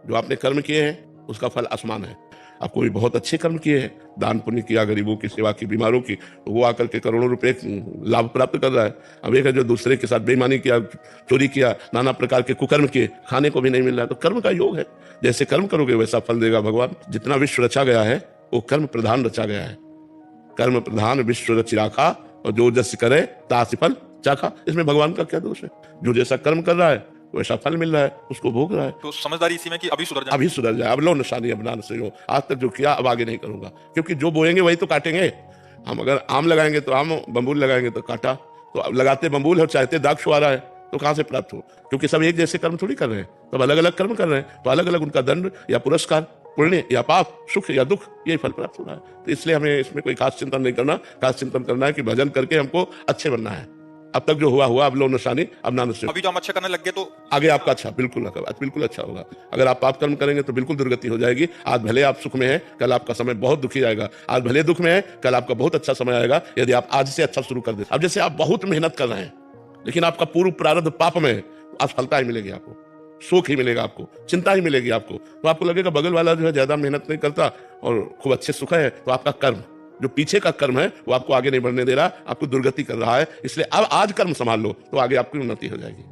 जो आपने कर्म किए हैं उसका फल आसमान है। आप कोई बहुत अच्छे कर्म किए हैं, दान पुण्य किया, गरीबों की सेवा की, बीमारों की, तो वो आकर के करोड़ों रुपए लाभ प्राप्त कर रहा है। अब एक है जो दूसरे के साथ बेईमानी किया, चोरी किया, नाना प्रकार के कुकर्म किए, खाने को भी नहीं मिल रहा है। तो कर्म का योग है, जैसे कर्म करोगे वैसा फल देगा भगवान। जितना विश्व रचा गया है वो कर्म प्रधान रचा गया है। कर्म प्रधान विश्व रचि राखा, और जो जस करे तासि फल चाखा। इसमें भगवान का क्या दोष है? जो जैसा कर्म कर रहा है वैसा फल मिल रहा है, उसको भोग रहा है। तो समझदारी इसी में कि अभी सुधर जाए, अभी सुधर जाए, अब लो निशानी, अब ना से हो, आज तक जो किया अब आगे नहीं करूंगा, क्योंकि जो बोएंगे वही तो काटेंगे। हम अगर आम लगाएंगे तो आम, बम्बूल लगाएंगे तो काटा। तो अब लगाते बम्बूल है, चाहते दाग छुआ रहा है, तो कहां से प्राप्त हो? क्योंकि सब एक जैसे कर्म थोड़ी कर रहे हैं, सब अलग अलग कर्म कर रहे हैं, तो अलग अलग उनका दंड या पुरस्कार, पुण्य या पाप, सुख या दुख, ये फल प्राप्त हो रहा है। तो इसलिए हमें इसमें कोई खास चिंतन नहीं करना। खास चिंतन करना है कि भजन करके हमको अच्छे बनना है। अब तक जो हुआ हुआ, अब लो निशानी, अब ना नसीब। अभी जो हम अच्छा करने लग गए तो आगे आपका अच्छा, बिल्कुल अच्छा होगा। अगर आप पाप कर्म करेंगे तो बिल्कुल दुर्गति हो जाएगी। आज भले आप सुख में हैं, कल आपका समय बहुत दुखी आएगा। आज भले दुख में है, कल आपका बहुत अच्छा समय आएगा, यदि आप आज से अच्छा शुरू कर दे। अब जैसे आप बहुत मेहनत कर रहे हैं, लेकिन आपका पूर्व प्रारब्ध पाप में, आज फलता ही मिलेगी आपको, सुख ही मिलेगा आपको, चिंता ही मिलेगी आपको। तो आपको लगेगा बगल वाला जो है ज्यादा मेहनत नहीं करता और खूब अच्छे सुख है, तो आपका कर्म, जो पीछे का कर्म है, वो आपको आगे नहीं बढ़ने दे रहा, आपको दुर्गति कर रहा है। इसलिए अब आज कर्म संभाल लो, तो आगे आपकी उन्नति हो जाएगी।